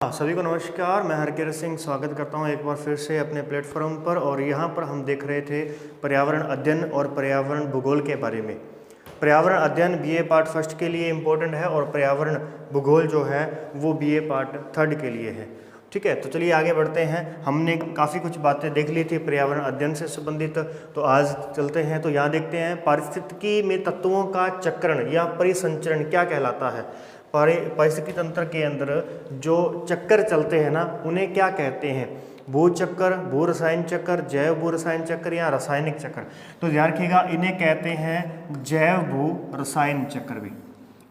सभी को नमस्कार। मैं हरकिरत सिंह स्वागत करता हूं एक बार फिर से अपने प्लेटफॉर्म पर। और यहां पर हम देख रहे थे पर्यावरण अध्ययन और पर्यावरण भूगोल के बारे में। पर्यावरण अध्ययन बीए पार्ट फर्स्ट के लिए इम्पोर्टेंट है और पर्यावरण भूगोल जो है वो बीए पार्ट थर्ड के लिए है। ठीक है, तो चलिए आगे बढ़ते हैं। हमने काफ़ी कुछ बातें देख ली थी पर्यावरण अध्ययन से संबंधित, तो आज चलते हैं। तो यहाँ देखते हैं पारिस्थितिकी में तत्वों का चक्रण या परिसंचरण क्या कहलाता है। पारिस्थितिकी तंत्र के अंदर जो चक्कर चलते हैं ना, उन्हें क्या कहते हैं? भू चक्कर, भू रसायन चक्कर, जैव भू रसायन चक्कर या रासायनिक चक्कर। तो ध्यान रखिएगा, इन्हें कहते हैं जैव भू रसायन चक्र भी।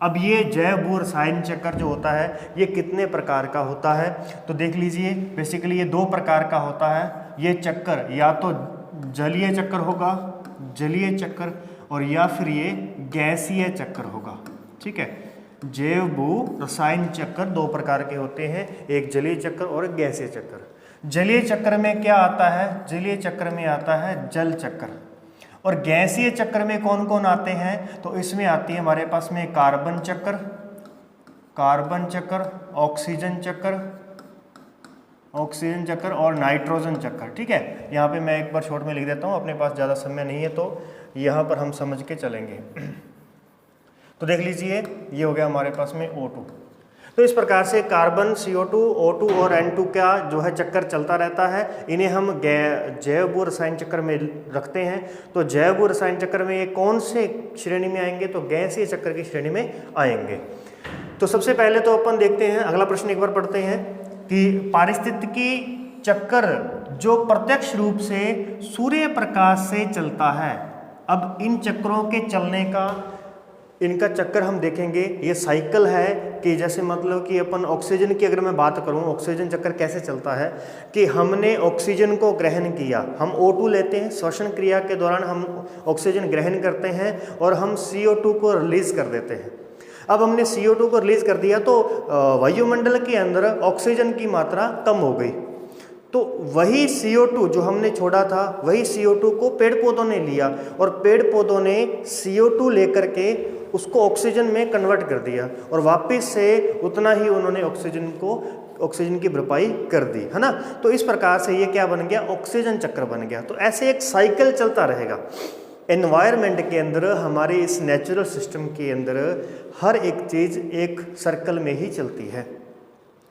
अब ये जैव भू रसायन चक्कर जो होता है ये कितने प्रकार का होता है? तो देख लीजिए, बेसिकली ये दो प्रकार का होता है। ये चक्कर या तो जलीय चक्कर होगा, जलीय चक्कर, और या फिर ये गैसीय चक्कर होगा। ठीक है, जैव भू रसायन चक्कर दो प्रकार के होते हैं, एक जलीय चक्कर और एक गैसीय चक्कर। जलीय चक्र में क्या आता है? जलीय चक्र में आता है जल चक्र। और गैसीय चक्र में कौन कौन आते हैं? तो इसमें आती है हमारे पास में कार्बन चक्र, कार्बन चक्र, ऑक्सीजन चक्र, ऑक्सीजन चक्र और नाइट्रोजन चक्र। ठीक है, यहाँ पे मैं एक बार शॉर्ट में लिख देता हूँ, अपने पास ज़्यादा समय नहीं है तो यहाँ पर हम समझ के चलेंगे। तो देख लीजिए, ये हो गया हमारे पास में O2। तो इस प्रकार से कार्बन, CO2, O2 और N2 का जो है चक्कर चलता रहता है। इन्हें हम जैव भू रसायन चक्र में रखते हैं। तो जैव भू रसायन चक्र में ये कौन से श्रेणी में आएंगे? तो गैसीय चक्र की श्रेणी में आएंगे। तो सबसे पहले तो अपन देखते हैं, अगला प्रश्न एक बार पढ़ते हैं कि पारिस्थितिकी चक्र जो प्रत्यक्ष रूप से सूर्य प्रकाश से चलता है। अब इन चक्रों के चलने का, इनका चक्कर हम देखेंगे। ये साइकिल है कि जैसे मतलब कि अपन ऑक्सीजन की अगर मैं बात करूं, ऑक्सीजन चक्कर कैसे चलता है कि हमने ऑक्सीजन को ग्रहण किया, हम O2 लेते हैं, श्वसन क्रिया के दौरान हम ऑक्सीजन ग्रहण करते हैं और हम CO2 को रिलीज कर देते हैं। अब हमने CO2 को रिलीज कर दिया तो वायुमंडल के अंदर ऑक्सीजन की मात्रा कम हो गई। तो वही CO2 जो हमने छोड़ा था, वही CO2 को पेड़ पौधों ने लिया और पेड़ पौधों ने CO2 लेकर के उसको ऑक्सीजन में कन्वर्ट कर दिया और वापस से उतना ही उन्होंने ऑक्सीजन की भरपाई कर दी, है ना। तो इस प्रकार से ये क्या बन गया? ऑक्सीजन चक्र बन गया। तो ऐसे एक साइकिल चलता रहेगा एनवायरनमेंट के अंदर। हमारे इस नेचुरल सिस्टम के अंदर हर एक चीज़ एक सर्कल में ही चलती है,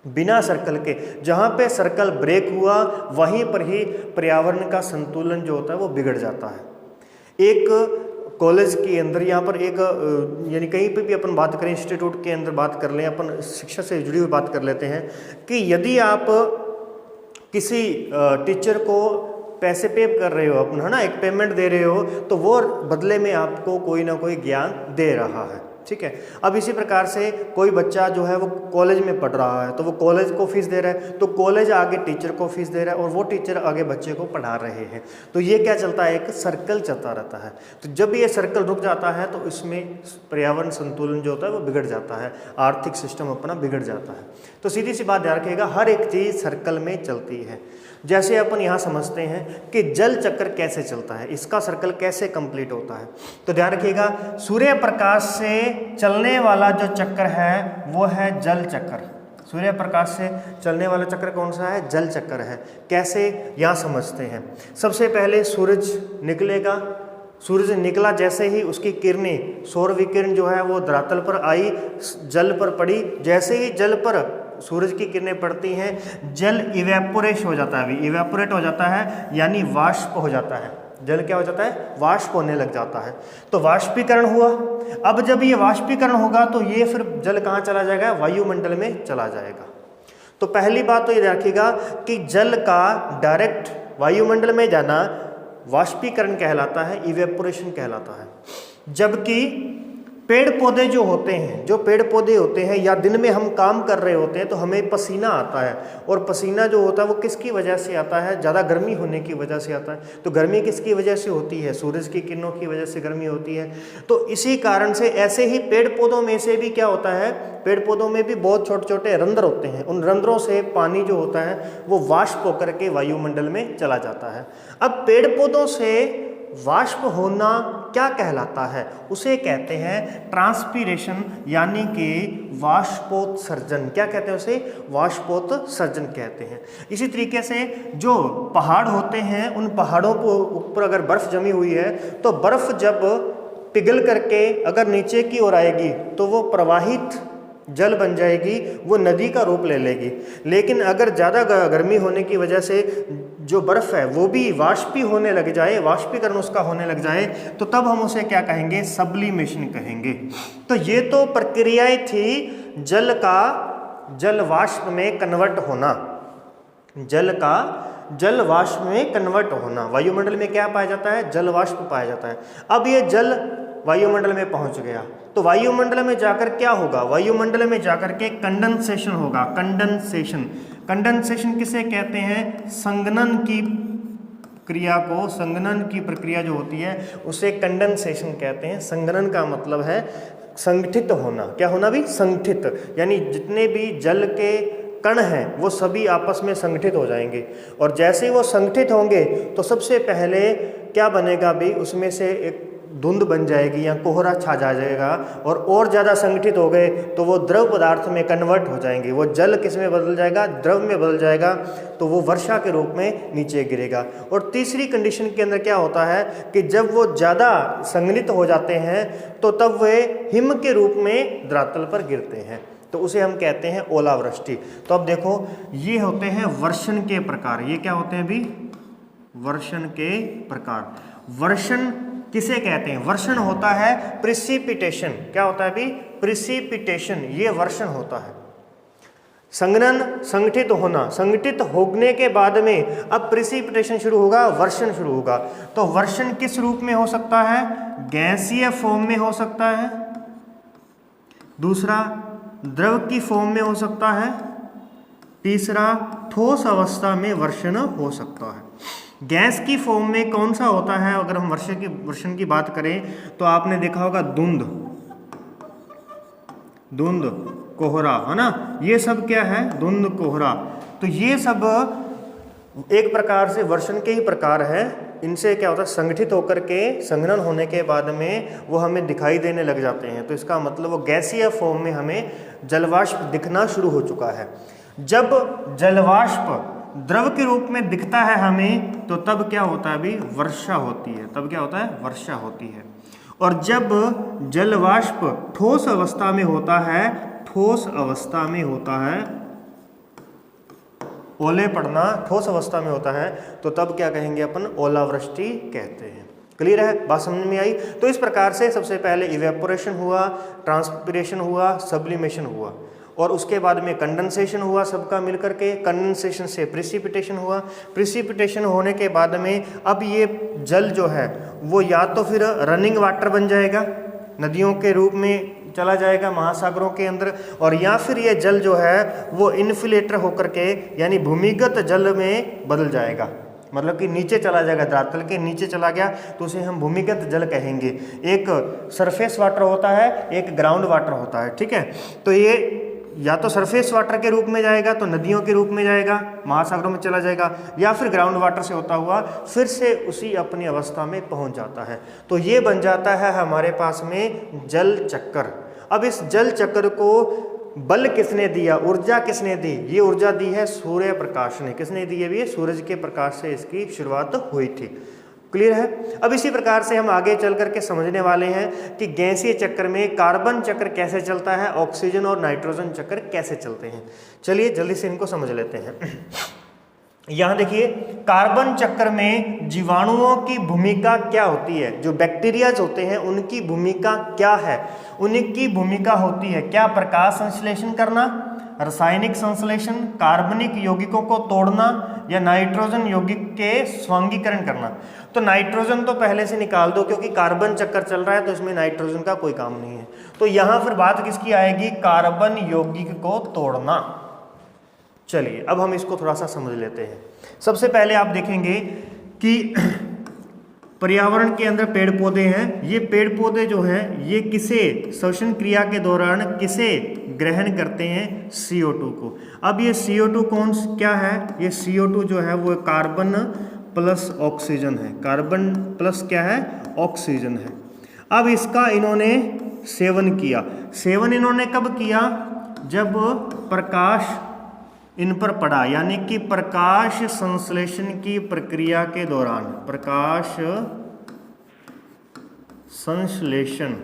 बिना सर्कल के। जहाँ पे सर्कल ब्रेक हुआ वहीं पर ही पर्यावरण का संतुलन जो होता है वो बिगड़ जाता है। एक कॉलेज के अंदर, यहाँ पर एक यानी कहीं पे भी अपन बात करें, इंस्टीट्यूट के अंदर बात कर लें, अपन शिक्षा से जुड़ी हुई बात कर लेते हैं कि यदि आप किसी टीचर को पैसे पे कर रहे हो अपना, है ना, एक पेमेंट दे रहे हो, तो वो बदले में आपको कोई ना कोई ज्ञान दे रहा है। ठीक है, अब इसी प्रकार से कोई बच्चा जो है वो कॉलेज में पढ़ रहा है तो वो कॉलेज को फीस दे रहा है, तो कॉलेज आगे टीचर को फीस दे रहा है और वो टीचर आगे बच्चे को पढ़ा रहे हैं। तो ये क्या चलता है? एक सर्कल चलता रहता है। तो जब ये सर्कल रुक जाता है तो इसमें पर्यावरण संतुलन जो होता है वो बिगड़ जाता है, आर्थिक सिस्टम अपना बिगड़ जाता है। तो सीधी सी बात ध्यान रखिएगा, हर एक चीज़ सर्कल में चलती है। जैसे अपन यहाँ समझते हैं कि जल चक्र कैसे चलता है, इसका सर्कल कैसे कंप्लीट होता है। तो ध्यान रखिएगा, सूर्य प्रकाश से चलने वाला जो चक्र है वो है जल चक्र। सूर्य प्रकाश से चलने वाला चक्र कौन सा है? जल चक्र है। कैसे? यहाँ समझते हैं। सबसे पहले सूरज निकलेगा, सूरज निकला जैसे ही उसकी किरणें, सौर विकिरण जो है वो धरातल पर आई, जल पर पड़ी। जैसे ही जल पर सूरज की किरणें पड़ती हैं, जल इवेपोरेट हो जाता है। अभी इवेपोरेट हो जाता है यानी वाष्प हो जाता है। जल क्या हो जाता है? वाष्प होने लग जाता है। तो वाष्पीकरण हुआ। अब जब ये वाष्पीकरण होगा तो ये फिर जल कहाँ चला जाएगा? वायुमंडल में चला जाएगा। तो पहली बात तो ये रखिएगा कि जल का डायरेक्ट वायुमंडल में जाना वाष्पीकरण कहलाता है, इवेपोरेशन कहलाता है। जबकि पेड़ पौधे जो होते हैं, जो पेड़ पौधे होते हैं, या दिन में हम काम कर रहे होते हैं तो हमें पसीना आता है, और पसीना जो होता है वो किसकी वजह से आता है? ज़्यादा गर्मी होने की वजह से आता है। तो गर्मी किसकी वजह से होती है? सूरज की किरणों की वजह से गर्मी होती है। तो इसी कारण से ऐसे ही पेड़ पौधों में से भी क्या होता है? पेड़ पौधों में भी बहुत छोटे छोटे रंध्र होते हैं। उन रंध्रों से पानी जो होता है वो वाष्प होकर के वायुमंडल में चला जाता है। अब पेड़ पौधों से वाष्प होना क्या कहलाता है? उसे कहते हैं ट्रांसपीरेशन, यानी कि वाष्पोत्सर्जन। क्या कहते हैं उसे? वाष्पोत्सर्जन कहते हैं। इसी तरीके से जो पहाड़ होते हैं, उन पहाड़ों को ऊपर अगर बर्फ जमी हुई है तो बर्फ जब पिघल करके अगर नीचे की ओर आएगी तो वो प्रवाहित जल बन जाएगी, वो नदी का रूप ले लेगी। लेकिन अगर ज़्यादा गर्मी होने की वजह से जो बर्फ़ है वो भी वाष्पी होने लग जाए, वाष्पीकरण उसका होने लग जाए, तो तब हम उसे क्या कहेंगे? सब्लिमेशन कहेंगे। तो ये तो प्रक्रियाएं थी जल का जल वाष्प में कन्वर्ट होना, जल का जल वाष्प में कन्वर्ट होना। वायुमंडल में क्या पाया जाता है? जल वाष्प पाया जाता है। अब ये जल वायुमंडल में पहुंच गया तो वायुमंडल में जाकर क्या होगा? वायुमंडल में जाकर के कंडेंसेशन होगा। कंडेंसेशन, कंडेंसेशन किसे कहते हैं? संघनन की क्रिया को, संघनन की प्रक्रिया जो होती है उसे कंडेंसेशन कहते हैं। संघनन का मतलब है संगठित होना। क्या होना भी? संगठित, यानी जितने भी जल के कण हैं वो सभी आपस में संगठित हो जाएंगे, और जैसे ही वो संगठित होंगे तो सबसे पहले क्या बनेगा भी? उसमें से एक धुंध बन जाएगी या कोहरा छा जाएगा, और ज़्यादा संगठित हो गए तो वो द्रव पदार्थ में कन्वर्ट हो जाएंगे। वो जल किस में बदल जाएगा? द्रव में बदल जाएगा, तो वो वर्षा के रूप में नीचे गिरेगा। और तीसरी कंडीशन के अंदर क्या होता है कि जब वो ज़्यादा संघनित हो जाते हैं तो तब वे हिम के रूप में धरातल पर गिरते हैं, तो उसे हम कहते हैं ओलावृष्टि। तो अब देखो, ये होते हैं वर्षण के प्रकार। ये क्या होते हैं भी? वर्षण के प्रकार। वर्षण किसे कहते हैं? वर्षण होता है प्रिसिपिटेशन। क्या होता है भी? प्रिसिपिटेशन, ये वर्षण होता है। संघनन, संगठित होना, संगठित होने के बाद में अब प्रिसिपिटेशन शुरू होगा, वर्षण शुरू होगा। तो वर्षण किस रूप में हो सकता है? गैसीय फॉर्म में हो सकता है, दूसरा द्रव की फॉर्म में हो सकता है, तीसरा ठोस अवस्था में वर्षण हो सकता है। गैस की फॉर्म में कौन सा होता है? अगर हम वर्षण की बात करें तो आपने देखा होगा धुंध, धुंध, कोहरा, है ना? ये सब क्या है? धुंध, कोहरा। तो ये सब एक प्रकार से वर्षण के ही प्रकार है। इनसे क्या होता है? संगठित होकर के संघनन होने के बाद में वो हमें दिखाई देने लग जाते हैं। तो इसका मतलब वो गैसीय फॉर्म में हमें जलवाष्प दिखना शुरू हो चुका है। जब जलवाष्प द्रव के रूप में दिखता है हमें, तो तब क्या होता है अभी? वर्षा होती है। तब क्या होता है? वर्षा होती है। और जब जलवाष्प ठोस अवस्था में होता है, ठोस अवस्था में होता है, ओले पड़ना ठोस अवस्था में होता है, तो तब क्या कहेंगे अपन? ओलावृष्टि कहते हैं। क्लियर है? बात समझ में आई? तो इस प्रकार से सबसे पहले इवेपोरेशन हुआ, ट्रांसपिरेशन हुआ, सब्लिमेशन हुआ, और उसके बाद में कंडेंसेशन हुआ सबका मिलकर के। कंडेंसेशन से प्रिसिपिटेशन हुआ, प्रिसिपिटेशन होने के बाद में अब ये जल जो है वो या तो फिर रनिंग वाटर बन जाएगा, नदियों के रूप में चला जाएगा महासागरों के अंदर, और या फिर ये जल जो है वो इन्फ्लेटर होकर के यानी भूमिगत जल में बदल जाएगा। मतलब कि नीचे चला जाएगा, धरातल के नीचे चला गया तो उसे हम भूमिगत जल कहेंगे। एक सरफेस वाटर होता है, एक ग्राउंड वाटर होता है, ठीक है? तो ये या तो सरफेस वाटर के रूप में जाएगा, तो नदियों के रूप में जाएगा, महासागरों में चला जाएगा, या फिर ग्राउंड वाटर से होता हुआ फिर से उसी अपनी अवस्था में पहुंच जाता है। तो ये बन जाता है हमारे पास में जल चक्कर। अब इस जल चक्कर को बल किसने दिया? ऊर्जा किसने दी? ये ऊर्जा दी है सूर्य प्रकाश ने। किसने दी है? ये सूरज के प्रकाश से इसकी शुरुआत हुई थी। क्लियर है? अब इसी प्रकार से हम आगे चल करके समझने वाले हैं कि गैसीय चक्र में कार्बन चक्र कैसे चलता है, ऑक्सीजन और नाइट्रोजन चक्र कैसे चलते हैं। चलिए जल्दी से इनको समझ लेते हैं। यहाँ देखिए, कार्बन चक्र में जीवाणुओं की भूमिका क्या होती है? जो बैक्टीरियाज होते हैं उनकी भूमिका क्या है? उनकी भूमिका होती है क्या? प्रकाश संश्लेषण करना, रासायनिक संश्लेषण, कार्बनिक यौगिकों को तोड़ना, या नाइट्रोजन यौगिक के स्वांगीकरण करना। तो नाइट्रोजन तो पहले से निकाल दो, क्योंकि कार्बन चक्कर चल रहा है तो इसमें नाइट्रोजन का कोई काम नहीं है। तो यहाँ फिर बात किसकी आएगी? कार्बन यौगिक को तोड़ना। चलिए अब हम इसको थोड़ा सा समझ लेते हैं। सबसे पहले आप देखेंगे कि पर्यावरण के अंदर पेड़ पौधे हैं। ये पेड़ पौधे जो हैं ये किसे श्वसन क्रिया के दौरान किसे ग्रहण करते हैं? CO2 को। अब ये CO2 क्या है? ये CO2 जो है वो कार्बन प्लस ऑक्सीजन है, कार्बन प्लस क्या है, ऑक्सीजन है। अब इसका इन्होंने सेवन किया। सेवन इन्होंने कब किया, जब प्रकाश इन पर पड़ा, यानी कि प्रकाश संश्लेषण की प्रक्रिया के दौरान, प्रकाश संश्लेषण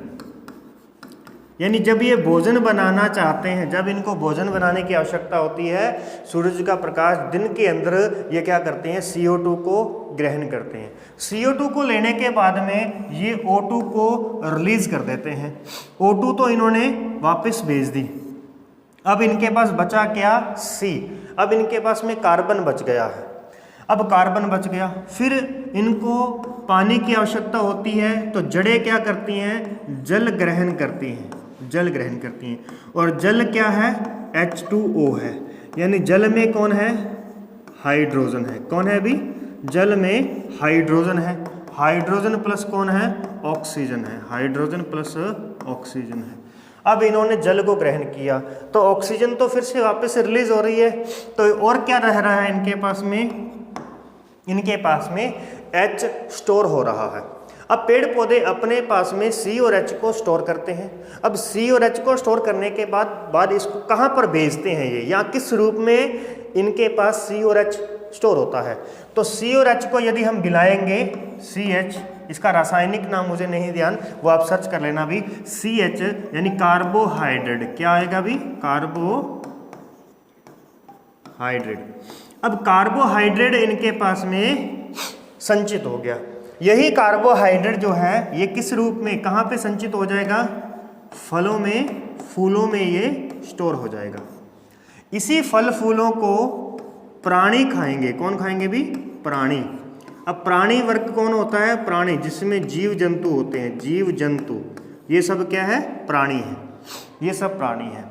यानी जब ये भोजन बनाना चाहते हैं, जब इनको भोजन बनाने की आवश्यकता होती है, सूरज का प्रकाश दिन के अंदर ये क्या करते हैं, CO2 को ग्रहण करते हैं। CO2 को लेने के बाद में ये O2 को रिलीज कर देते हैं। O2 तो इन्होंने वापस भेज दी। अब इनके पास बचा क्या, C। अब इनके पास में कार्बन बच गया है। अब कार्बन बच गया, फिर इनको पानी की आवश्यकता होती है, तो जड़ें क्या करती हैं, जल ग्रहण करती हैं, जल ग्रहण करती हैं। और जल क्या है, H2O है, यानी जल में कौन है, हाइड्रोजन है। कौन है अभी, जल में हाइड्रोजन है। हाइड्रोजन प्लस कौन है, ऑक्सीजन है, हाइड्रोजन प्लस ऑक्सीजन है। अब इन्होंने जल को ग्रहण किया तो ऑक्सीजन तो फिर से वापस रिलीज हो रही है, तो और क्या रह रहा है इनके पास में, इनके पास में H स्टोर हो रहा है। अब पेड़ पौधे अपने पास में C और H को स्टोर करते हैं। अब C और H को स्टोर करने के बाद इसको कहाँ पर भेजते हैं ये, या किस रूप में इनके पास C और H स्टोर होता है। तो C और H को यदि हम मिलाएंगे, CH, इसका रासायनिक नाम मुझे नहीं ध्यान, वो आप सर्च कर लेना भी। CH यानी कार्बोहाइड्रेट, क्या आएगा भी, कार्बोहाइड्रेट। अब कार्बोहाइड्रेट इनके पास में संचित हो गया। यही कार्बोहाइड्रेट जो है ये किस रूप में, कहाँ पे संचित हो जाएगा, फलों में, फूलों में ये स्टोर हो जाएगा। इसी फल फूलों को प्राणी खाएंगे। कौन खाएंगे भी, प्राणी। अब प्राणी वर्ग कौन होता है, प्राणी, जिसमें जीव जंतु होते हैं, जीव जंतु, ये सब क्या है, प्राणी है, ये सब प्राणी है।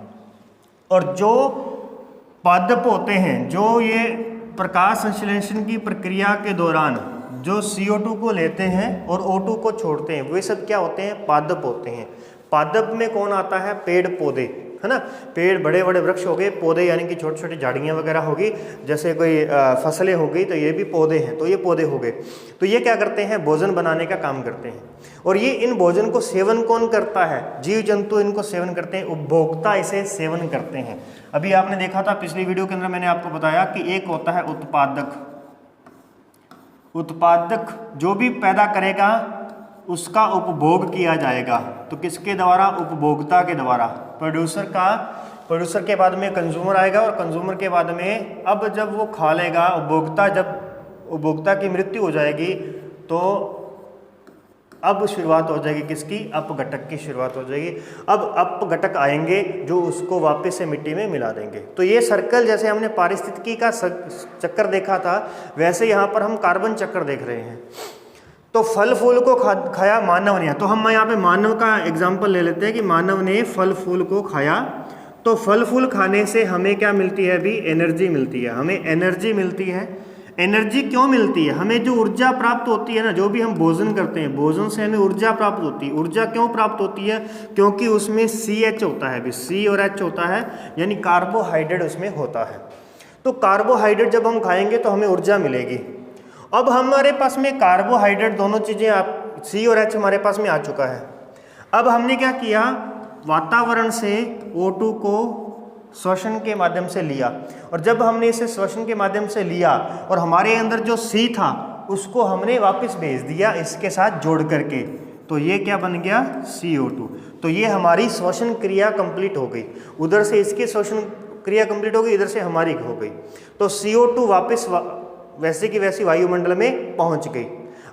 और जो पादप होते हैं, जो ये प्रकाश संश्लेषण की प्रक्रिया के दौरान जो CO2 को लेते हैं और O2 को छोड़ते हैं, वे सब क्या होते हैं, पादप होते हैं। पादप में कौन आता है, पेड़ पौधे, है ना। पेड़ बड़े बड़े वृक्ष हो गए, पौधे यानी कि छोटी छोटी झाड़ियाँ वगैरह होगी, जैसे कोई फसलें हो गई, तो ये भी पौधे हैं, तो ये पौधे हो गए। तो ये क्या करते हैं, भोजन बनाने का काम करते हैं। और ये इन भोजन को सेवन कौन करता है, जीव जंतु इनको सेवन करते हैं, उपभोक्ता इसे सेवन करते हैं। अभी आपने देखा था पिछली वीडियो के अंदर, मैंने आपको बताया कि एक होता है उत्पादक। उत्पादक जो भी पैदा करेगा उसका उपभोग किया जाएगा, तो किसके द्वारा, उपभोक्ता के द्वारा। प्रोड्यूसर के बाद में कंज्यूमर आएगा, और कंज्यूमर के बाद में अब जब वो खा लेगा उपभोक्ता, जब उपभोक्ता की मृत्यु हो जाएगी तो अब शुरुआत हो जाएगी किसकी, अपघटक की शुरुआत हो जाएगी। अब अपघटक आएंगे जो उसको वापस से मिट्टी में मिला देंगे। तो ये सर्कल, जैसे हमने पारिस्थितिकी का चक्कर देखा था, वैसे यहाँ पर हम कार्बन चक्कर देख रहे हैं। तो फल फूल को खाया मानव ने, तो हम यहाँ पे मानव का एग्जाम्पल ले लेते हैं कि मानव ने फल फूल को खाया। तो फल फूल खाने से हमें क्या मिलती है अभी, एनर्जी मिलती है, हमें एनर्जी मिलती है। एनर्जी क्यों मिलती है, हमें जो ऊर्जा प्राप्त होती है ना, जो भी हम भोजन करते हैं, भोजन से हमें ऊर्जा प्राप्त होती है। ऊर्जा क्यों प्राप्त होती है, क्योंकि उसमें CH होता है, C और H होता है, यानी कार्बोहाइड्रेट उसमें होता है। तो कार्बोहाइड्रेट जब हम खाएंगे तो हमें ऊर्जा मिलेगी। अब हमारे पास में कार्बोहाइड्रेट दोनों चीज़ें, आप C और H हमारे पास में आ चुका है। अब हमने क्या किया, वातावरण से O2 को श्वसन के माध्यम से लिया, और जब हमने इसे श्वसन के माध्यम से लिया और हमारे अंदर जो C था उसको हमने वापस भेज दिया इसके साथ जोड़ करके, तो ये क्या बन गया, CO2। तो ये हमारी श्वसन क्रिया कंप्लीट हो गई, उधर से इसकी श्वसन क्रिया कंप्लीट हो गई, इधर से हमारी हो गई। तो CO2 वापस वैसे की वैसी वायुमंडल में पहुंच गई।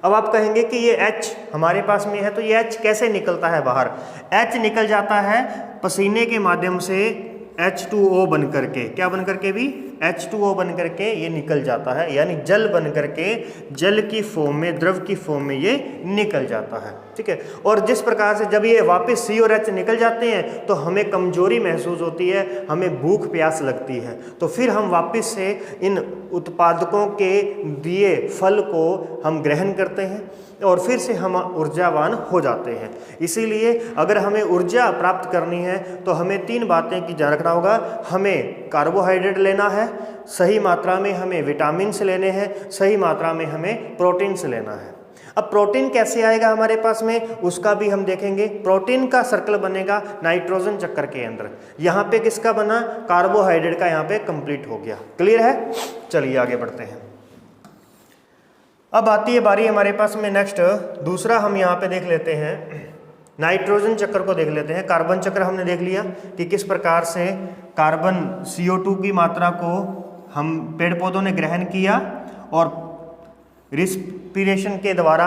अब आप कहेंगे कि ये H हमारे पास में है, तो ये H कैसे निकलता है बाहर, H निकल जाता है पसीने के माध्यम से H2O बन करके, क्या बन करके भी, H2O बन करके ये निकल जाता है, यानी जल बन करके जल की फॉर्म में, द्रव की फॉर्म में ये निकल जाता है, ठीक है। और जिस प्रकार से जब ये वापस C और H निकल जाते हैं तो हमें कमजोरी महसूस होती है, हमें भूख प्यास लगती है, तो फिर हम वापस से इन उत्पादकों के दिए फल को हम ग्रहण करते हैं और फिर से हम ऊर्जावान हो जाते हैं। इसीलिए अगर हमें ऊर्जा प्राप्त करनी है तो हमें 3 बातें की ध्यान रखना होगा। हमें कार्बोहाइड्रेट लेना है, सही मात्रा में हमें विटामिन्स लेने हैं, सही मात्रा में हमें प्रोटीन्स लेना है। अब प्रोटीन कैसे आएगा हमारे पास में, उसका भी हम देखेंगे। प्रोटीन का सर्कल बनेगा नाइट्रोजन चक्कर के अंदर। यहाँ पे किसका बना, कार्बोहाइड्रेट का यहाँ पे कंप्लीट हो गया। क्लियर है, चलिए आगे बढ़ते हैं। अब आती है बारी हमारे पास में नेक्स्ट दूसरा, हम यहाँ पे देख लेते हैं नाइट्रोजन चक्र को देख लेते हैं। कार्बन चक्र हमने देख लिया कि किस प्रकार से कार्बन CO2 की मात्रा को हम पेड़ पौधों ने ग्रहण किया और रिस्पिरेशन के द्वारा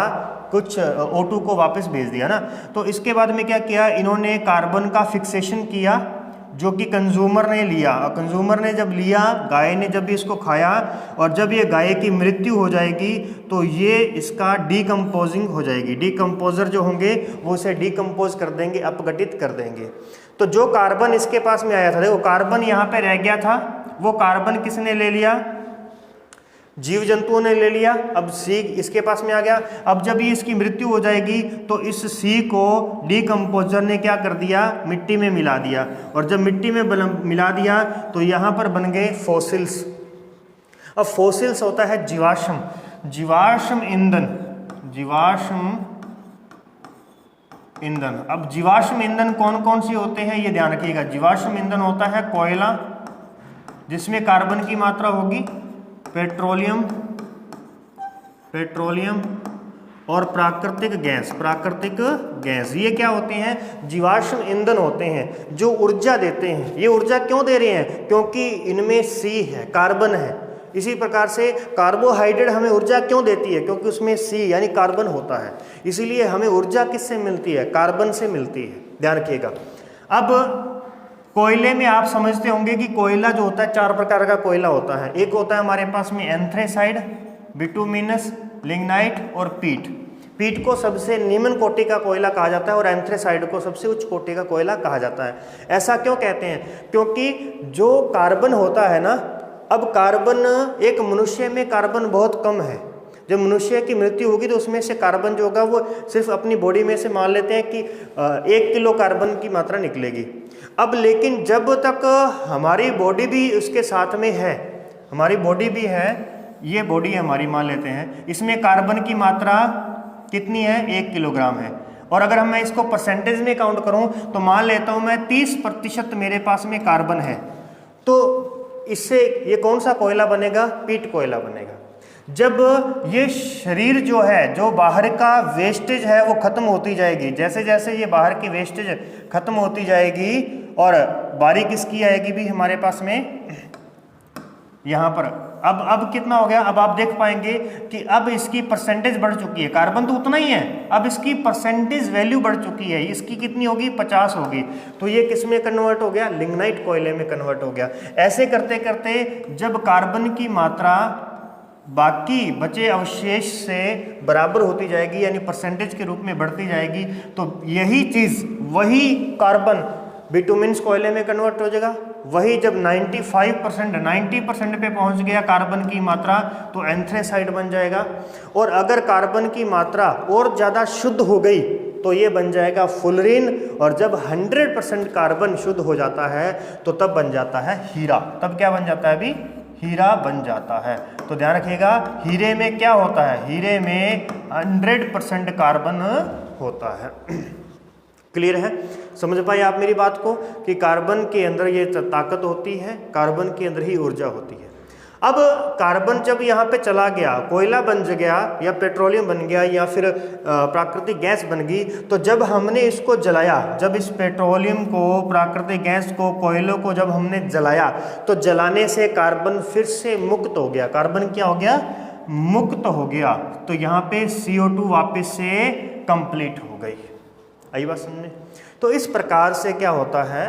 कुछ O2 को वापस भेज दिया ना। तो इसके बाद में क्या किया, इन्होंने कार्बन का फिक्सेशन किया जो कि कंज्यूमर ने लिया। और कंज्यूमर ने जब लिया, गाय ने जब भी इसको खाया और जब ये गाय की मृत्यु हो जाएगी तो ये इसका डीकम्पोजिंग हो जाएगी। डीकम्पोजर जो होंगे वो इसे डीकम्पोज कर देंगे, अपघटित कर देंगे। तो जो कार्बन इसके पास में आया था, देखो कार्बन यहाँ पे रह गया था, वो कार्बन किसने ले लिया, जीव जंतुओं ने ले लिया। अब सी इसके पास में आ गया। अब जब ये इसकी मृत्यु हो जाएगी तो इस सी को डीकम्पोजर ने क्या कर दिया, मिट्टी में मिला दिया। और जब मिट्टी में मिला दिया तो यहाँ पर बन गए फॉसिल्स। अब फॉसिल्स होता है जीवाश्म, जीवाश्म ईंधन, जीवाश्म ईंधन। अब जीवाश्म ईंधन कौन कौन सी होते हैं ये ध्यान रखिएगा। जीवाश्म ईंधन होता है कोयला जिसमें कार्बन की मात्रा होगी, पेट्रोलियम, पेट्रोलियम और प्राकृतिक गैस, प्राकृतिक गैस। ये क्या होते हैं, जीवाश्म ईंधन होते हैं जो ऊर्जा देते हैं। ये ऊर्जा क्यों दे रहे हैं, क्योंकि इनमें सी है, कार्बन है। इसी प्रकार से कार्बोहाइड्रेट हमें ऊर्जा क्यों देती है, क्योंकि उसमें सी यानी कार्बन होता है। इसीलिए हमें ऊर्जा किससे मिलती है, कार्बन से मिलती है, ध्यान रखिएगा। अब कोयले में आप समझते होंगे कि कोयला जो होता है, चार प्रकार का कोयला होता है। एक होता है हमारे पास में एंथ्रेसाइड, बिटुमिनस, लिग्नाइट और पीट। पीट को सबसे निम्न कोटि का कोयला कहा जाता है और एंथ्रेसाइड को सबसे उच्च कोटि का कोयला कहा जाता है। ऐसा क्यों कहते हैं, क्योंकि जो कार्बन होता है ना, अब कार्बन एक मनुष्य में कार्बन बहुत कम है। जब मनुष्य की मृत्यु होगी तो उसमें से कार्बन जो होगा वो सिर्फ अपनी बॉडी में से मान लेते हैं कि 1 किलो कार्बन की मात्रा निकलेगी। अब लेकिन जब तक हमारी बॉडी भी उसके साथ में है, हमारी बॉडी भी है, ये बॉडी हमारी मान लेते हैं, इसमें कार्बन की मात्रा कितनी है, 1 किलोग्राम है। और अगर मैं इसको परसेंटेज में काउंट करूं तो मान लेता हूं मैं 30% मेरे पास में कार्बन है, तो इससे ये कौन सा कोयला बनेगा, पीट कोयला बनेगा। जब ये शरीर जो है, जो बाहर का वेस्टेज है वो खत्म होती जाएगी, जैसे जैसे ये बाहर की वेस्टेज खत्म होती जाएगी और बारी किसकी आएगी भी हमारे पास में यहाँ पर। अब कितना हो गया, अब आप देख पाएंगे कि अब इसकी परसेंटेज बढ़ चुकी है। कार्बन तो उतना ही है, अब इसकी परसेंटेज वैल्यू बढ़ चुकी है। इसकी कितनी होगी, 50 होगी। तो ये किस में कन्वर्ट हो गया, लिग्नाइट कोयले में कन्वर्ट हो गया। ऐसे करते करते जब कार्बन की मात्रा बाकी बचे अवशेष से बराबर होती जाएगी, यानी परसेंटेज के रूप में बढ़ती जाएगी, तो यही चीज़, वही कार्बन बिटुमिन्स कोयले में कन्वर्ट हो जाएगा। वही जब 90% पे पहुंच गया कार्बन की मात्रा तो एंथ्रेसाइड बन जाएगा। और अगर कार्बन की मात्रा और ज़्यादा शुद्ध हो गई तो ये बन जाएगा फुलरीन। और जब 100% कार्बन शुद्ध हो जाता है तो तब बन जाता है हीरा। तब क्या बन जाता है अभी, हीरा बन जाता है। तो ध्यान रखिएगा, हीरे में क्या होता है, हीरे में 100% कार्बन होता है। क्लियर है, समझ पाए आप मेरी बात को कि कार्बन के अंदर ये ताकत होती है, कार्बन के अंदर ही ऊर्जा होती है। अब कार्बन जब यहाँ पे चला गया, कोयला बन गया या पेट्रोलियम बन गया या फिर प्राकृतिक गैस बन गई, तो जब हमने इसको जलाया, जब इस पेट्रोलियम को, प्राकृतिक गैस को, कोयलों को जब हमने जलाया तो जलाने से कार्बन फिर से मुक्त हो गया। कार्बन क्या हो गया, मुक्त हो गया। तो यहाँ पे CO2 वापस से कंप्लीट हो गई। आई बात समझने। तो इस प्रकार से क्या होता है,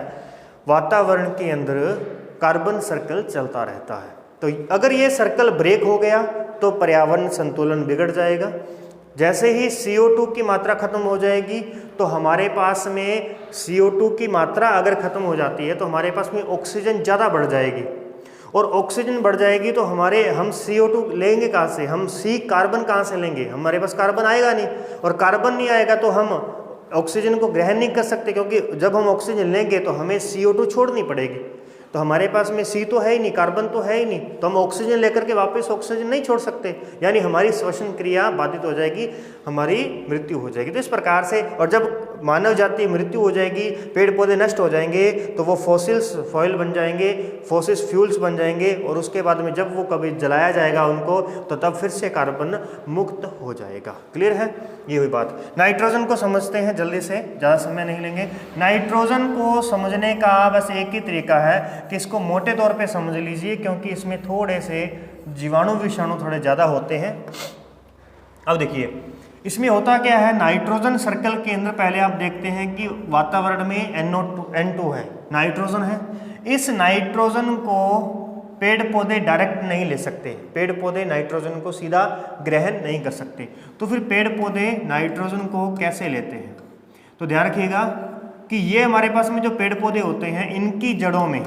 वातावरण के अंदर कार्बन सर्कल चलता रहता है। तो अगर ये सर्कल ब्रेक हो गया तो पर्यावरण संतुलन बिगड़ जाएगा। जैसे ही CO2 की मात्रा खत्म हो जाएगी तो हमारे पास में CO2 की मात्रा अगर खत्म हो जाती है तो हमारे पास में ऑक्सीजन ज़्यादा बढ़ जाएगी। और ऑक्सीजन बढ़ जाएगी तो हम CO2 लेंगे कहाँ से, हम कार्बन कहाँ से लेंगे, हमारे पास कार्बन आएगा नहीं। और कार्बन नहीं आएगा तो हम ऑक्सीजन को ग्रहण नहीं कर सकते, क्योंकि जब हम ऑक्सीजन लेंगे तो हमें CO2 छोड़नी पड़ेगी। तो हमारे पास में C तो है ही नहीं, कार्बन तो है ही नहीं, तो हम ऑक्सीजन लेकर के वापस ऑक्सीजन नहीं छोड़ सकते, यानी हमारी श्वसन क्रिया बाधित हो जाएगी, हमारी मृत्यु हो जाएगी। तो इस प्रकार से, और जब मानव जाति मृत्यु हो जाएगी, पेड़ पौधे नष्ट हो जाएंगे, तो वो फॉसिल्स फॉइल बन जाएंगे, फॉसिल्स फ्यूल्स बन जाएंगे, और उसके बाद में जब वो कभी जलाया जाएगा उनको, तो तब फिर से कार्बन मुक्त हो जाएगा। क्लियर है, ये हुई बात। नाइट्रोजन को समझते हैं जल्दी से, ज़्यादा समय नहीं लेंगे। नाइट्रोजन को समझने का बस एक ही तरीका है कि इसको मोटे तौर पे समझ लीजिए, क्योंकि इसमें थोड़े से जीवाणु विषाणु थोड़े ज़्यादा होते हैं। अब देखिए इसमें होता क्या है, नाइट्रोजन सर्कल के अंदर पहले आप देखते हैं कि वातावरण में N2 है, नाइट्रोजन है। इस नाइट्रोजन को पेड़ पौधे डायरेक्ट नहीं ले सकते, पेड़ पौधे नाइट्रोजन को सीधा ग्रहण नहीं कर सकते, तो फिर पेड़ पौधे नाइट्रोजन को कैसे लेते हैं? तो ध्यान रखिएगा कि ये हमारे पास में जो पेड़ पौधे होते हैं, इनकी जड़ों में,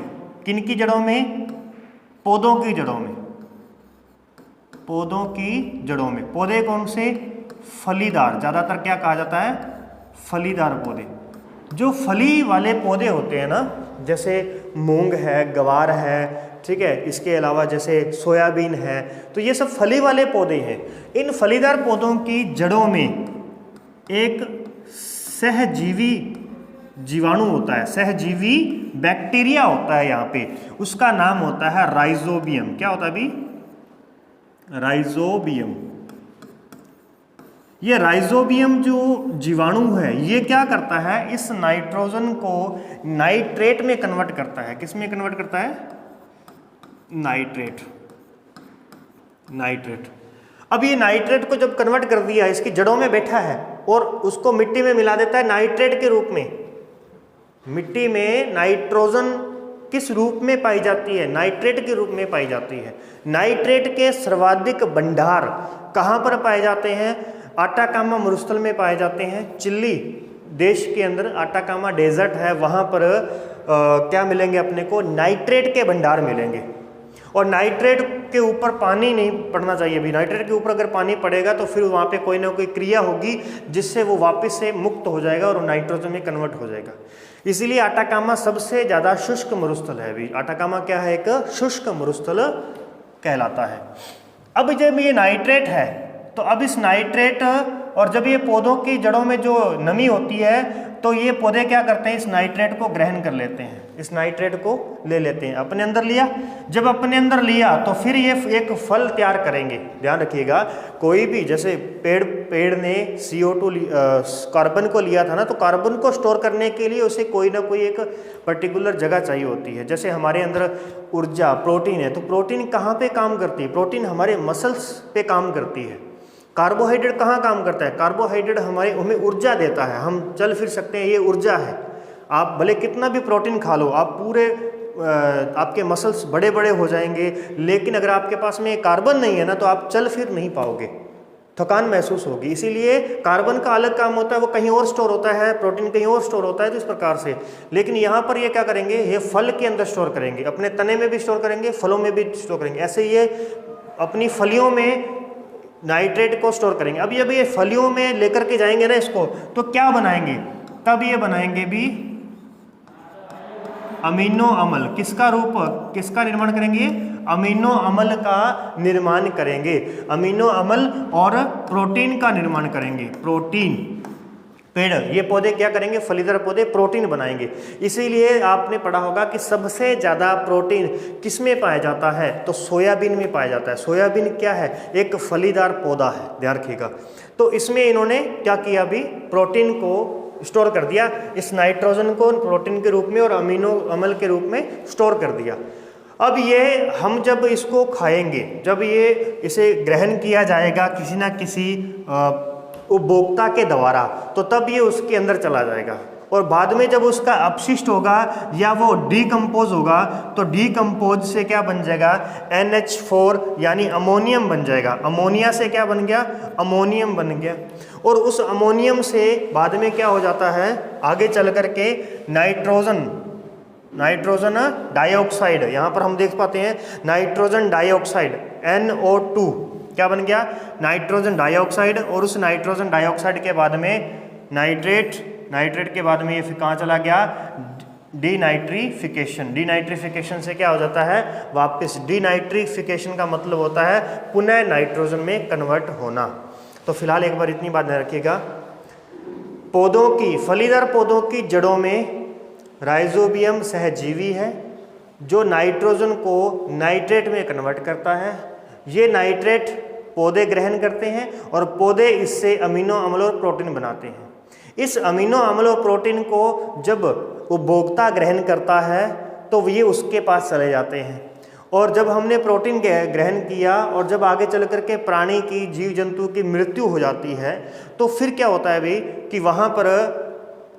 किनकी जड़ों में? पौधों की जड़ों में, पौधों की जड़ों में। पौधे कौन से? फलीदार, ज़्यादातर क्या कहा जाता है? फलीदार पौधे। जो फली वाले पौधे होते हैं ना, जैसे मूंग है, गवार है, ठीक है, इसके अलावा जैसे सोयाबीन है, तो ये सब फली वाले पौधे हैं। इन फलीदार पौधों की जड़ों में एक सहजीवी जीवाणु होता है, सहजीवी बैक्टीरिया होता है यहाँ पे, उसका नाम होता है राइजोबियम। क्या होता है अभी? राइजोबियम। ये राइजोबियम जो जीवाणु है, ये क्या करता है? इस नाइट्रोजन को नाइट्रेट में कन्वर्ट करता है। किस में कन्वर्ट करता है? नाइट्रेट। नाइट्रेट। अब ये नाइट्रेट को जब कन्वर्ट कर दिया, इसकी जड़ों में बैठा है और उसको मिट्टी में मिला देता है नाइट्रेट के रूप में। मिट्टी में नाइट्रोजन किस रूप में पाई जाती है? नाइट्रेट के रूप में पाई जाती है। नाइट्रेट के सर्वाधिक भंडार कहाँ पर पाए जाते हैं? आटाकामा मरुस्थल में पाए जाते हैं। चिली देश के अंदर आटाकामा डेजर्ट है, वहाँ पर क्या मिलेंगे अपने को? नाइट्रेट के भंडार मिलेंगे। और नाइट्रेट के ऊपर पानी नहीं पड़ना चाहिए भी। नाइट्रेट के ऊपर अगर पानी पड़ेगा तो फिर वहाँ पे कोई ना कोई क्रिया होगी जिससे वो वापस से मुक्त हो जाएगा और नाइट्रोजन में कन्वर्ट हो जाएगा। इसीलिए आटाकामा सबसे ज़्यादा शुष्क मरुस्थल है। अभी आटाकामा क्या है? एक शुष्क मरुस्थल कहलाता है। अब जब ये नाइट्रेट है, तो अब इस नाइट्रेट, और जब ये पौधों की जड़ों में जो नमी होती है, तो ये पौधे क्या करते हैं? इस नाइट्रेट को ग्रहण कर लेते हैं, इस नाइट्रेट को ले लेते हैं, अपने अंदर लिया। जब अपने अंदर लिया तो फिर ये एक फल तैयार करेंगे। ध्यान रखिएगा, कोई भी, जैसे पेड़ ने CO2 कार्बन को लिया था ना, तो कार्बन को स्टोर करने के लिए उसे कोई ना कोई एक पर्टिकुलर जगह चाहिए होती है। जैसे हमारे अंदर ऊर्जा, प्रोटीन है, तो प्रोटीन कहाँ पे काम करती है? प्रोटीन हमारे मसल्स पे काम करती है। कार्बोहाइड्रेट कहाँ काम करता है? कार्बोहाइड्रेट हमें ऊर्जा देता है, हम चल फिर सकते हैं, ये ऊर्जा है। आप भले कितना भी प्रोटीन खा लो, आप पूरे आपके मसल्स बड़े बड़े हो जाएंगे, लेकिन अगर आपके पास में कार्बन नहीं है ना, तो आप चल फिर नहीं पाओगे, थकान महसूस होगी। इसीलिए कार्बन का अलग काम होता है, वो कहीं और स्टोर होता है, प्रोटीन कहीं और स्टोर होता है, तो इस प्रकार से। लेकिन यहाँ पर ये क्या करेंगे? ये फल के अंदर स्टोर करेंगे, अपने तने में भी स्टोर करेंगे, फलों में भी स्टोर करेंगे। ऐसे ये अपनी फलियों में नाइट्रेट को स्टोर करेंगे। अब ये फलियों में लेकर के जाएंगे ना इसको, तो क्या बनाएंगे? तब ये बनाएंगे भी अमीनो अम्ल। किसका रूप, किसका निर्माण करेंगे? अमीनो अम्ल का निर्माण करेंगे। अमीनो अम्ल और प्रोटीन का निर्माण करेंगे। प्रोटीन, पेड़, ये पौधे क्या करेंगे? फलीदार पौधे प्रोटीन बनाएंगे। इसीलिए आपने पढ़ा होगा कि सबसे ज़्यादा प्रोटीन किस में पाया जाता है? तो सोयाबीन में पाया जाता है। सोयाबीन क्या है? एक फलीदार पौधा है, ध्यान रखिएगा। तो इसमें इन्होंने क्या किया? अभी प्रोटीन को स्टोर कर दिया, इस नाइट्रोजन को प्रोटीन के रूप में और अमीनो अम्ल के रूप में स्टोर कर दिया। अब ये हम जब इसको खाएंगे, जब ये इसे ग्रहण किया जाएगा किसी ना किसी उपभोक्ता के द्वारा, तो तब ये उसके अंदर चला जाएगा, और बाद में जब उसका अपशिष्ट होगा या वो डीकम्पोज होगा, तो डीकम्पोज से क्या बन जाएगा? NH4 यानी अमोनियम बन जाएगा। अमोनिया से क्या बन गया? अमोनियम बन गया। और उस अमोनियम से बाद में क्या हो जाता है? आगे चल करके नाइट्रोजन डाइऑक्साइड, यहाँ पर हम देख पाते हैं नाइट्रोजन डाइऑक्साइड NO2 क्या बन गया? Nitrogen dioxide. और उस नाइट्रोजन डाइऑक्साइड के बाद में नाइट्रेट के बाद में ये फिर कहाँ चला गया? डीनाइट्रिफिकेशन। डीनाइट्रिफिकेशन से क्या हो जाता है, वापस डीनाइट्रिफिकेशन का मतलब होता है पुनः नाइट्रोजन में कन्वर्ट होना। तो फिलहाल एक बार इतनी बात ध्यान रखिएगा, पौधों की, फलीदार पौधों की जड़ों में राइजोबियम सहजीवी है जो नाइट्रोजन को नाइट्रेट में कन्वर्ट करता है। ये नाइट्रेट पौधे ग्रहण करते हैं और पौधे इससे अमीनो अम्ल और प्रोटीन बनाते हैं। इस अमीनो अम्ल और प्रोटीन को जब उपभोक्ता ग्रहण करता है तो ये उसके पास चले जाते हैं, और जब हमने प्रोटीन ग्रहण किया और जब आगे चल कर के प्राणी की, जीव जंतु की मृत्यु हो जाती है तो फिर क्या होता है भाई कि वहाँ पर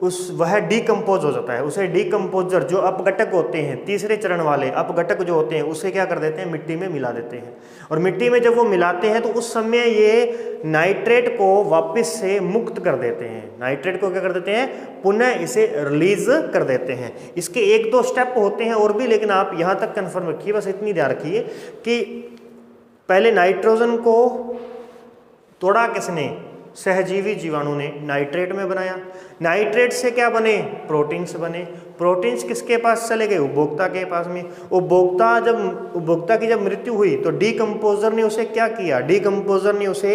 वह डीकम्पोज हो जाता है। उसे डीकम्पोजर जो अपघटक होते हैं, तीसरे चरण वाले अपघटक जो होते हैं, उसे क्या कर देते हैं, मिट्टी में मिला देते हैं। और मिट्टी में जब वो मिलाते हैं तो उस समय ये नाइट्रेट को वापस से मुक्त कर देते हैं। नाइट्रेट को क्या कर देते हैं, पुनः इसे रिलीज कर देते हैं। इसके 1-2 स्टेप होते हैं और भी, लेकिन आप यहाँ तक कन्फर्म रखिए, बस इतनी ध्यान रखिए कि पहले नाइट्रोजन को तोड़ा किसने, सहजीवी जीवाणु ने नाइट्रेट में बनाया। नाइट्रेट से क्या बने, प्रोटीन्स बने। प्रोटीन्स किसके पास चले गए, उपभोक्ता के पास में। उपभोक्ता की जब मृत्यु हुई तो डीकम्पोजर ने उसे क्या किया, डीकम्पोजर ने उसे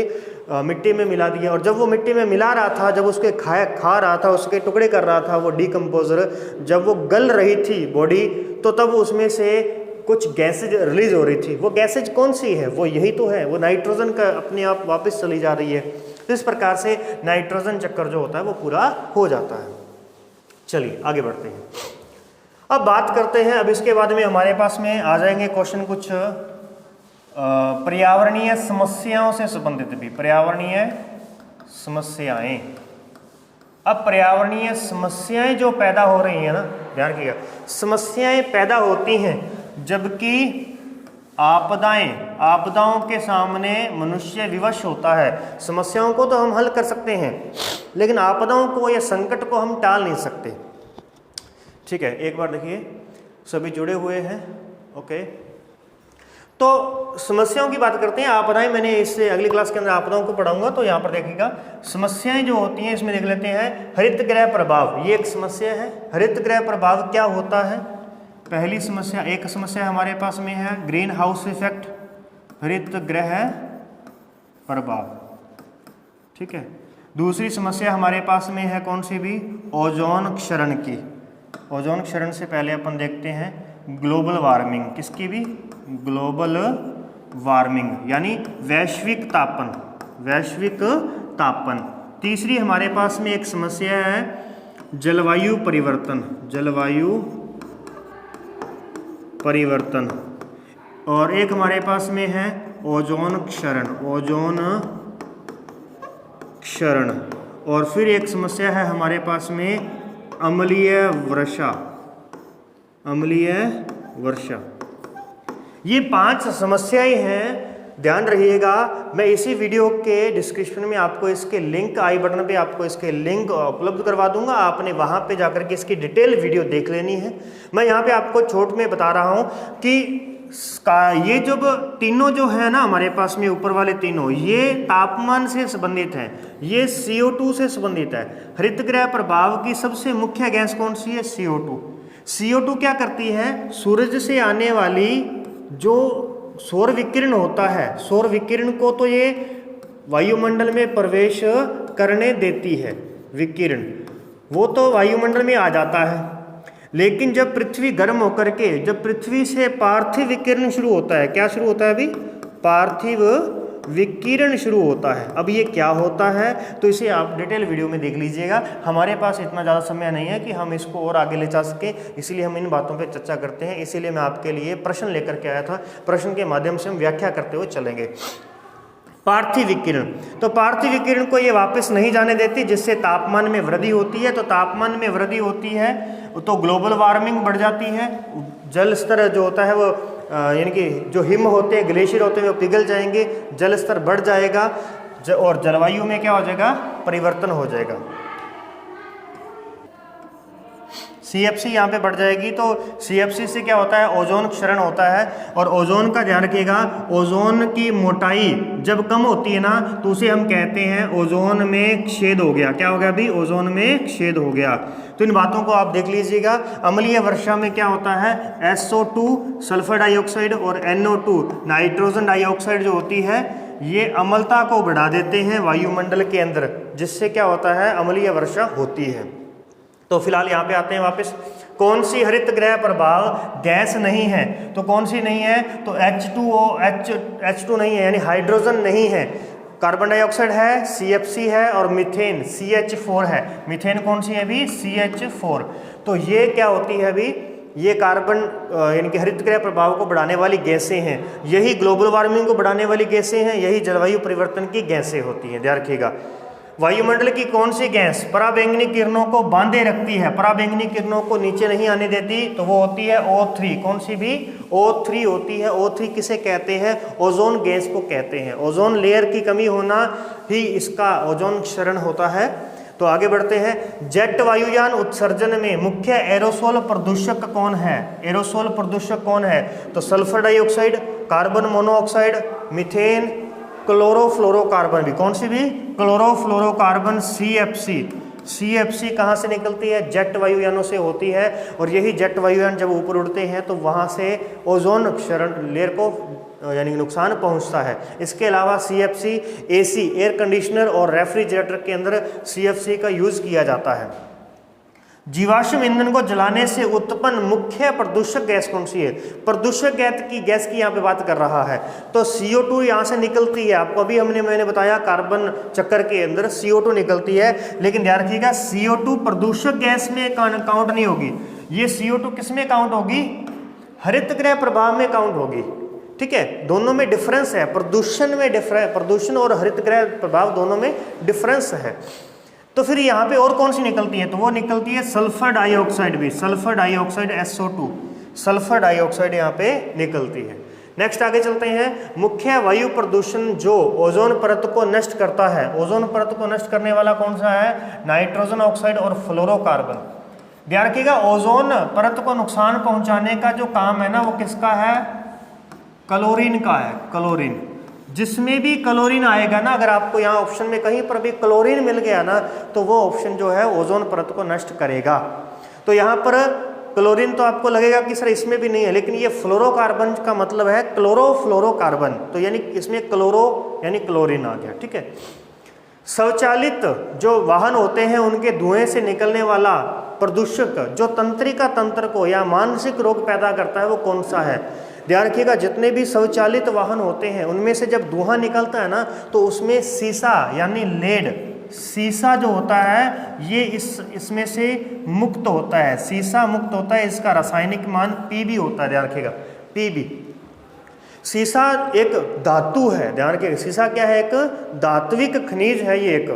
मिट्टी में मिला दिया। और जब वो मिट्टी में मिला रहा था, जब उसके खा रहा था, उसके टुकड़े कर रहा था वो डीकम्पोजर, जब वो गल रही थी बॉडी, तो तब उसमें से कुछ गैसेज रिलीज हो रही थी। वो गैसेज कौन सी है, वो यही तो है, वो नाइट्रोजन का अपने आप वापस चली जा रही है। तो इस प्रकार से नाइट्रोजन चक्कर जो होता है वो पूरा हो जाता है। चलिए आगे बढ़ते हैं, अब बात करते हैं। अब इसके बाद में हमारे पास में आ जाएंगे क्वेश्चन कुछ पर्यावरणीय समस्याओं से संबंधित भी, पर्यावरणीय समस्याएं। अब पर्यावरणीय समस्याएं जो पैदा हो रही हैं ना, ध्यान रखिएगा, समस्याएं पैदा होती हैं जबकि आपदाओं के सामने मनुष्य विवश होता है। समस्याओं को तो हम हल कर सकते हैं, लेकिन आपदाओं को या संकट को हम टाल नहीं सकते। ठीक है, एक बार देखिए, सभी जुड़े हुए हैं, ओके। तो समस्याओं की बात करते हैं। आपदाएं मैंने इससे अगली क्लास के अंदर आपदाओं को पढ़ाऊंगा, तो यहाँ पर देखिएगा समस्याएं जो होती हैं, इसमें देख लेते हैं हरितगृह प्रभाव। ये एक समस्या है। हरितगृह प्रभाव क्या होता है, पहली समस्या, एक समस्या हमारे पास में है ग्रीन हाउस इफेक्ट, हरितगृह प्रभाव। ठीक है, दूसरी समस्या हमारे पास में है कौन सी भी, ओजोन क्षरण की। ओजोन क्षरण से पहले अपन देखते हैं ग्लोबल वार्मिंग, किसकी भी, ग्लोबल वार्मिंग यानी वैश्विक तापन, वैश्विक तापन। तीसरी हमारे पास में एक समस्या है जलवायु परिवर्तन, जलवायु परिवर्तन। और एक हमारे पास में है ओजोन क्षरण, ओजोन क्षरण। और फिर एक समस्या है हमारे पास में अम्लीय वर्षा, अम्लीय वर्षा। ये 5 समस्याएं हैं, ध्यान रहिएगा। मैं इसी वीडियो के डिस्क्रिप्शन में आपको इसके लिंक, आई बटन पे आपको इसके लिंक उपलब्ध करवा दूंगा। आपने वहां पे जाकर के इसकी डिटेल वीडियो देख लेनी है। मैं यहाँ पे आपको छोट में बता रहा हूँ कि ये जो तीनों जो है ना हमारे पास में, ऊपर वाले तीनों, ये तापमान से संबंधित हैं, ये CO2 से संबंधित है। हरितगृह प्रभाव की सबसे मुख्य गैस कौन सी है, CO2। CO2 क्या करती है, सूरज से आने वाली जो सौर विकिरण होता है, सौर विकिरण को तो ये वायुमंडल में प्रवेश करने देती है, विकिरण वो तो वायुमंडल में आ जाता है। लेकिन जब पृथ्वी गर्म होकर के, जब पृथ्वी से पार्थिव विकिरण शुरू होता है, क्या शुरू होता है अभी, पार्थिव विकिरण शुरू होता है। अब ये क्या होता है, तो इसे आप डिटेल वीडियो में देख लीजिएगा। हमारे पास इतना ज़्यादा समय नहीं है कि हम इसको और आगे ले जा सके, इसलिए हम इन बातों पे चर्चा करते हैं। इसीलिए मैं आपके लिए प्रश्न लेकर के आया था, प्रश्न के माध्यम से हम व्याख्या करते हुए चलेंगे। पार्थिव विकिरण, तो पार्थिव विकिरण को ये वापस नहीं जाने देती, जिससे तापमान में वृद्धि होती है। तो तापमान में वृद्धि होती है तो ग्लोबल वार्मिंग बढ़ जाती है, जल स्तर जो होता है वो यानी कि जो हिम होते हैं, ग्लेशियर होते हैं, वो पिघल जाएंगे, जल स्तर बढ़ जाएगा और जलवायु में क्या हो जाएगा, परिवर्तन हो जाएगा। CFC यहाँ पे बढ़ जाएगी, तो CFC से क्या होता है, ओजोन क्षरण होता है। और ओजोन का ध्यान रखिएगा, ओजोन की मोटाई जब कम होती है ना तो उसे हम कहते हैं ओजोन में छेद हो गया। क्या हो गया अभी, ओजोन में छेद हो गया। तो इन बातों को आप देख लीजिएगा। अम्लीय वर्षा में क्या होता है, SO2 सल्फर डाइऑक्साइड और NO2 नाइट्रोजन डाइऑक्साइड जो होती है, ये अम्लता को बढ़ा देते हैं वायुमंडल के अंदर, जिससे क्या होता है, अम्लीय वर्षा होती है। तो फिलहाल यहाँ पे आते हैं वापस। कौन सी हरित गृह प्रभाव गैस नहीं है, तो कौन सी नहीं है, तो H2 नहीं है, यानी हाइड्रोजन नहीं है। कार्बन डाइऑक्साइड है, CFC है और मीथेन CH4 है। मीथेन कौन सी है अभी, CH4। तो ये क्या होती है अभी, ये कार्बन यानी कि हरित गृह प्रभाव को बढ़ाने वाली गैसें हैं। यही ग्लोबल वार्मिंग को बढ़ाने वाली गैसें हैं, यही जलवायु परिवर्तन की गैसें होती हैं, ध्यान रखिएगा। वायुमंडल की कौन सी गैस पराबैंगनी किरणों को बांधे रखती है, पराबैंगनी किरणों को नीचे नहीं आने देती, तो वो होती है O3। कौन सी भी, O3 होती है। O3 किसे कहते हैं, ओजोन गैस को कहते हैं। ओजोन लेयर की कमी होना ही इसका ओजोन क्षरण होता है। तो आगे बढ़ते हैं। जेट वायुयान उत्सर्जन में मुख्य एरोसोल प्रदूषक कौन है, एरोसोल प्रदूषक कौन है, तो sulphur dioxide, carbon monoxide, methane, chlorofluorocarbon भी। कौन सी भी, क्लोरोफ्लोरोकार्बन CFC कहाँ से निकलती है, जेट वायुयानों से होती है। और यही जेट वायुयान जब ऊपर उड़ते हैं तो वहाँ से ओजोन क्षरण लेयर को यानी नुकसान पहुंचता है। इसके अलावा CFC AC एयर कंडीशनर और रेफ्रिजरेटर के अंदर CFC का यूज किया जाता है। जीवाश्म ईंधन को जलाने से उत्पन्न मुख्य प्रदूषक गैस कौन सी है, प्रदूषक गैस की यहाँ पे बात कर रहा है। तो CO2 यहाँ से निकलती है। आपको अभी मैंने बताया कार्बन चक्कर के अंदर CO2 निकलती है, लेकिन ध्यान रखिएगा CO2 प्रदूषक गैस में काउंट नहीं होगी। ये CO2 किस में काउंट होगी, हरित गृह प्रभाव में काउंट होगी। ठीक है, दोनों में डिफरेंस है, प्रदूषण और हरित गृह प्रभाव दोनों में डिफरेंस है। तो फिर यहाँ पे और कौन सी निकलती है, तो वो निकलती है सल्फर डाइऑक्साइड भी, sulphur dioxide SO2, sulphur dioxide यहाँ पे निकलती है। नेक्स्ट आगे चलते हैं। मुख्य वायु प्रदूषण जो ओजोन परत को नष्ट करता है, ओजोन परत को नष्ट करने वाला कौन सा है, नाइट्रोजन ऑक्साइड और फ्लोरोकार्बन। ध्यान रखिएगा, ओजोन परत को नुकसान पहुंचाने का जो काम है ना, वो किसका है, क्लोरीन का है। क्लोरीन, जिसमें भी क्लोरीन आएगा ना, अगर आपको यहाँ ऑप्शन में कहीं पर भी क्लोरीन मिल गया ना, तो वो ऑप्शन जो है ओजोन परत को नष्ट करेगा। तो यहाँ पर क्लोरीन तो आपको लगेगा कि सर इसमें भी नहीं है, लेकिन ये फ्लोरोकार्बन का मतलब है क्लोरोफ्लोरोकार्बन, तो यानी इसमें क्लोरो यानी क्लोरीन आ गया। ठीक है। स्वचालित जो वाहन होते हैं उनके धुएं से निकलने वाला प्रदूषक जो तंत्रिका तंत्र को या मानसिक रोग पैदा करता है, वो कौन सा है। ध्यान रखिएगा, जितने भी स्वचालित वाहन होते हैं उनमें से जब धुआं निकलता है ना, तो उसमें सीसा यानी लेड, सीसा जो होता है ये इसमें से मुक्त होता है, सीसा मुक्त होता है। इसका रासायनिक मान Pb होता है, ध्यान रखिएगा Pb। सीसा एक धातु है, ध्यान रखिएगा, सीसा क्या है, एक धात्विक खनिज है ये एक,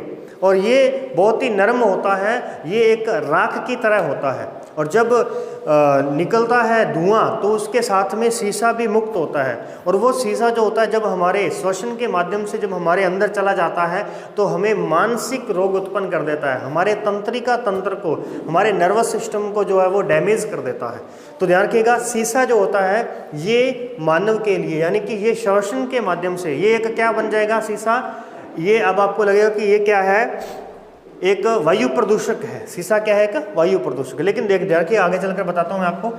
और ये बहुत ही नरम होता है, ये एक राख की तरह होता है। और जब निकलता है धुआं तो उसके साथ में सीसा भी मुक्त होता है। और वो सीसा जो होता है जब हमारे श्वसन के माध्यम से जब हमारे अंदर चला जाता है तो हमें मानसिक रोग उत्पन्न कर देता है, हमारे तंत्रिका तंत्र को, हमारे नर्वस सिस्टम को जो है वो डैमेज कर देता है। तो ध्यान रखिएगा, सीसा जो होता है ये मानव के लिए यानी कि ये श्वसन के माध्यम से ये एक क्या बन जाएगा सीसा, ये अब आपको लगेगा कि ये क्या है, एक वायु प्रदूषक है। सीसा क्या है, एक वायु प्रदूषक है। लेकिन देखिए आगे चलकर बताता हूँ मैं आपको,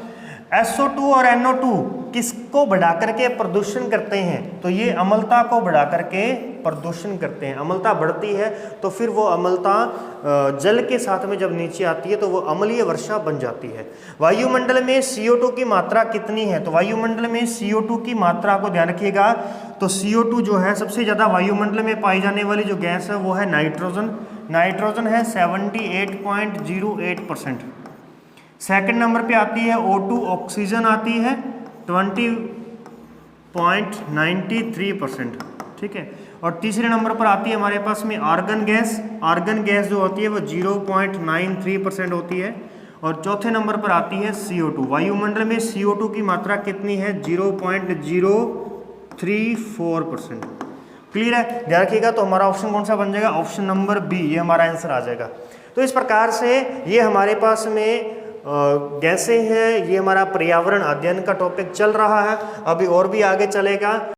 SO2 और NO2 किसको बढ़ा करके प्रदूषण करते हैं, तो ये अम्लता को बढ़ा करके प्रदूषण करते हैं। अम्लता बढ़ती है तो फिर वो अम्लता जल के साथ में जब नीचे आती है तो वो अम्लीय वर्षा बन जाती है। वायुमंडल में CO2 की मात्रा कितनी है, तो वायुमंडल में CO2 की मात्रा को ध्यान रखिएगा, तो CO2 जो है सबसे ज़्यादा वायुमंडल में पाई जाने वाली जो गैस है वो है नाइट्रोजन। नाइट्रोजन है 78.08%। सेकंड नंबर पे आती है O2, ऑक्सीजन आती है 20.93%। ठीक है। और तीसरे नंबर पर आती है हमारे पास में आर्गन गैस। आर्गन गैस जो होती है वो 0.93% होती है। और चौथे नंबर पर आती है CO2। वायुमंडल में CO2 की मात्रा कितनी है, 0.034%। क्लियर है, ध्यान रखिएगा। तो हमारा ऑप्शन कौन सा बन जाएगा, ऑप्शन नंबर बी, ये हमारा आंसर आ जाएगा। तो इस प्रकार से ये हमारे पास में गैसें हैं, ये हमारा पर्यावरण अध्ययन का टॉपिक चल रहा है, अभी और भी आगे चलेगा।